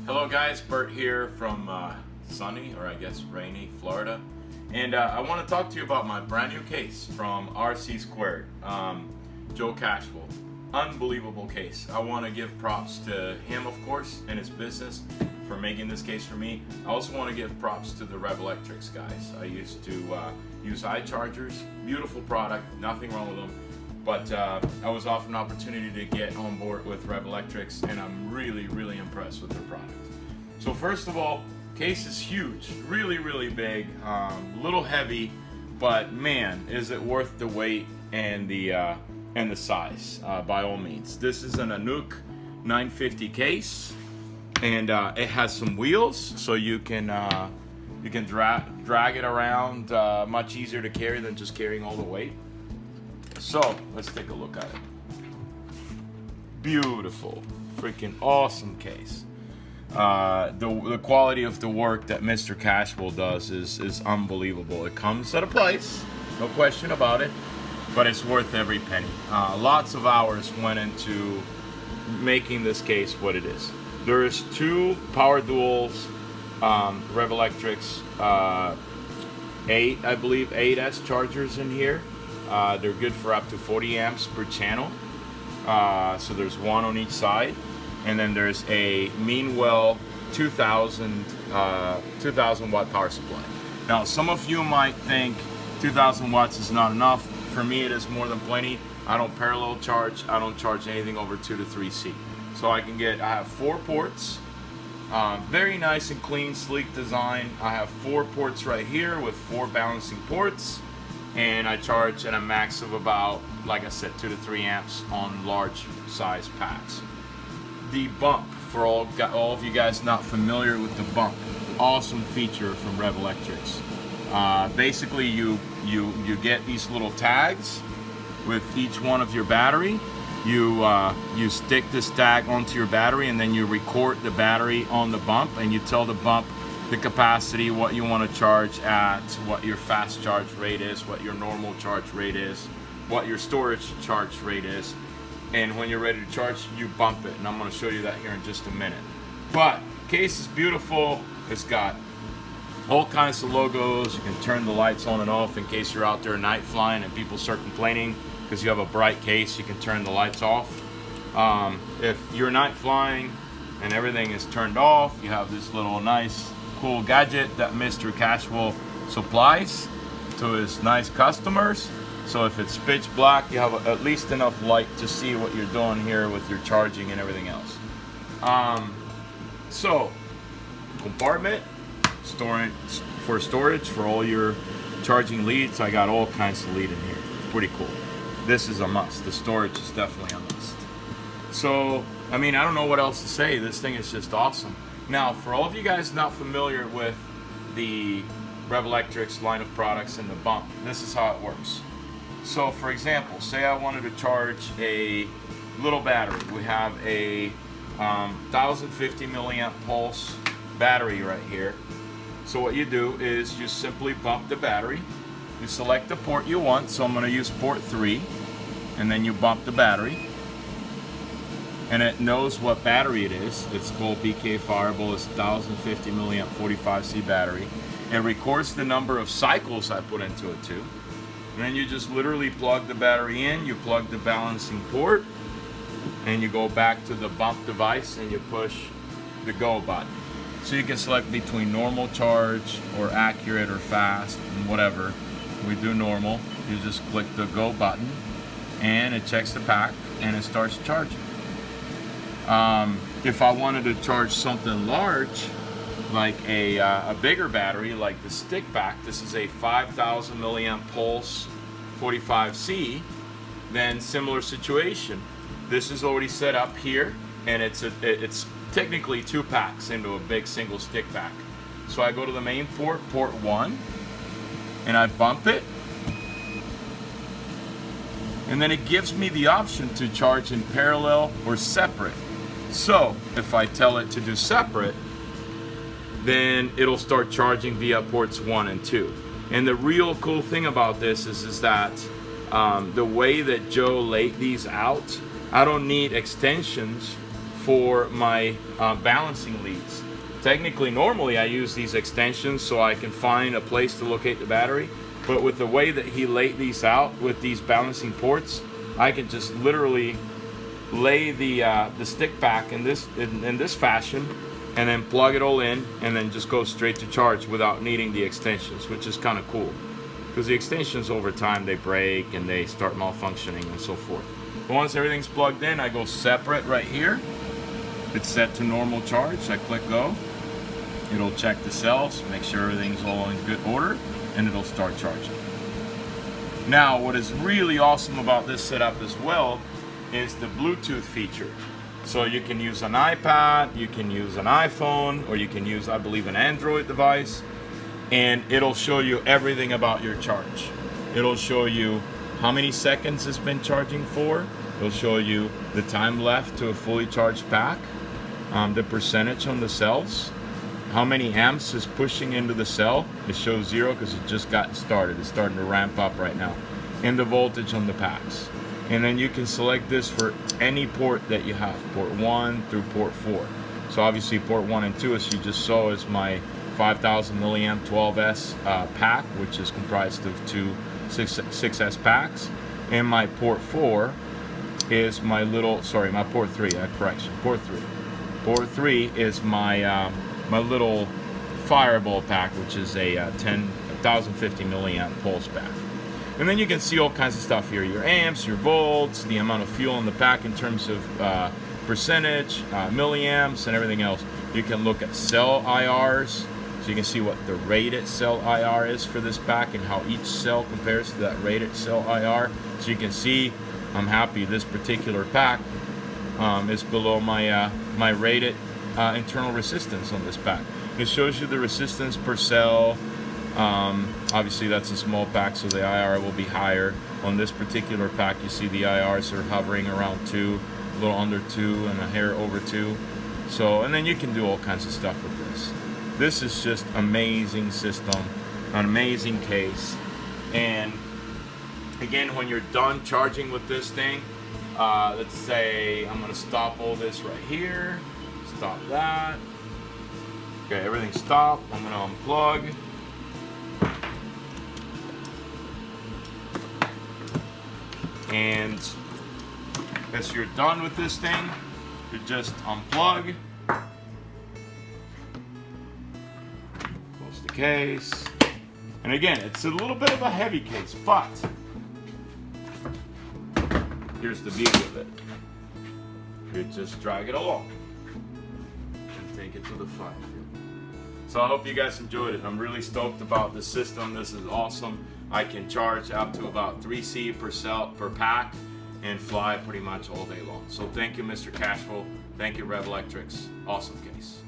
Hello guys, Bert here from sunny, or I guess rainy, Florida. And I want to talk to you about my brand new case from RC Squared. Joe Cashwell. Unbelievable case. I want to give props to him, of course, and his business for making this case for me. I also want to give props to the Rev Electrics guys. I used to use iChargers. Beautiful product, nothing wrong with them. But I was offered an opportunity to get on board with Rev Electrics, and I'm really impressed with their product. So first of all, case is huge, really big, little heavy, but man, is it worth the weight and the size by all means. This is an Anuk 950 case, and it has some wheels, so you can drag it around much easier to carry than just carrying all the weight. So let's take a look at it. Beautiful, freaking awesome case. The quality of the work that Mr. Cashwell does is unbelievable. It comes at a price, no question about it, but it's worth every penny. Lots of hours went into making this case what it is. There's two power duals, Rev Electrics 8, I believe, 8S chargers in here. They're good for up to 40 amps per channel. So there's one on each side. And then there's a Meanwell 2000 watt power supply. Now, some of you might think 2000 watts is not enough. For me, it is more than plenty. I don't parallel charge. I don't charge anything over 2 to 3C. So I have 4 ports. Very nice and clean, sleek design. I have 4 ports right here with 4 balancing ports. And I charge at a max of about, like I said, 2 to 3 amps on large size packs. The bump, for all of you guys not familiar with the bump, awesome feature from Rev Electrics. Basically, you get these little tags with each one of your battery. You stick this tag onto your battery, and then you record the battery on the bump, and you tell the bump the capacity, what you want to charge at, what your fast charge rate is, what your normal charge rate is, what your storage charge rate is. And when you're ready to charge, you bump it, and I'm going to show you that here in just a minute. But case is beautiful. It's got all kinds of logos. You can turn the lights on and off in case you're out there night flying and people start complaining because you have a bright case. You can turn the lights off. If you're night flying and everything is turned off, you have this little nice cool gadget that Mr. Cashwell supplies to his nice customers. So if it's pitch black, you have at least enough light to see what you're doing here with your charging and everything else. So, compartment, storage for all your charging leads. I got all kinds of lead in here. It's pretty cool. This is a must. The storage is definitely a must. So, I mean, I don't know what else to say. This thing is just awesome. Now, for all of you guys not familiar with the Rev Electrics line of products and the bump, this is how it works. So for example, say I wanted to charge a little battery. We have a 1050 milliamp pulse battery right here. So what you do is you simply bump the battery. You select the port you want. So I'm going to use port 3. And then you bump the battery. And it knows what battery it is. It's called BK Fireball. It's 1050 milliamp 45C battery. It records the number of cycles I put into it too. And then you just literally plug the battery in, you plug the balancing port, and you go back to the bump device and you push the go button. So you can select between normal charge or accurate or fast and whatever. We do normal. You just click the go button and it checks the pack and it starts charging. If I wanted to charge something large, like a bigger battery, like the stick pack, this is a 5000 milliamp pulse 45C, then similar situation. This is already set up here, and it's technically 2 packs into a big single stick pack. So I go to the main port, port 1, and I bump it, and then it gives me the option to charge in parallel or separate. So if I tell it to do separate, then it'll start charging via ports 1 and 2. And the real cool thing about this is that the way that Joe laid these out, I don't need extensions for my balancing leads. Technically, normally I use these extensions so I can find a place to locate the battery, but with the way that he laid these out with these balancing ports, I can just literally lay the stick back in this fashion, and then plug it all in, and then just go straight to charge without needing the extensions, which is kind of cool. Because the extensions over time, they break and they start malfunctioning and so forth. But once everything's plugged in, I go separate right here. It's set to normal charge. I click go. It'll check the cells, make sure everything's all in good order, and it'll start charging. Now, what is really awesome about this setup as well is the Bluetooth feature. So you can use an iPad, you can use an iPhone, or you can use, I believe, an Android device, and it'll show you everything about your charge. It'll show you how many seconds it's been charging for. It'll show you the time left to a fully charged pack, the percentage on the cells, how many amps is pushing into the cell. It shows 0 because it just got started. It's starting to ramp up right now. And the voltage on the packs. And then you can select this for any port that you have, port 1 through port 4. So obviously port 1 and 2, as you just saw, is my 5000 milliamp 12S pack, which is comprised of two 6S packs. And my port 4 is my little, sorry, my port 3, correction, port 3. Port 3 is my my little fireball pack, which is a 1050 milliamp pulse pack. And then you can see all kinds of stuff here, your amps, your volts, the amount of fuel in the pack in terms of percentage, milliamps, and everything else. You can look at cell IRs, so you can see what the rated cell IR is for this pack and how each cell compares to that rated cell IR. So you can see, I'm happy this particular pack is below my my rated internal resistance on this pack. It shows you the resistance per cell. Obviously that's a small pack, so the IR will be higher. On this particular pack, you see the IRs are hovering around 2, a little under 2 and a hair over 2. So, and then you can do all kinds of stuff with this. This is just amazing system, an amazing case. And again, when you're done charging with this thing, let's say I'm gonna stop all this right here, stop that. Okay, everything stopped. I'm gonna unplug. And as you're done with this thing, you just unplug, close the case, and again, it's a little bit of a heavy case, but here's the beauty of it. You just drag it along and take it to the fire field. So I hope you guys enjoyed it. I'm really stoked about the system. This is awesome. I can charge up to about 3C per cell per pack and fly pretty much all day long. So thank you, Mr. Cashwell. Thank you, Rev Electrics. Awesome case.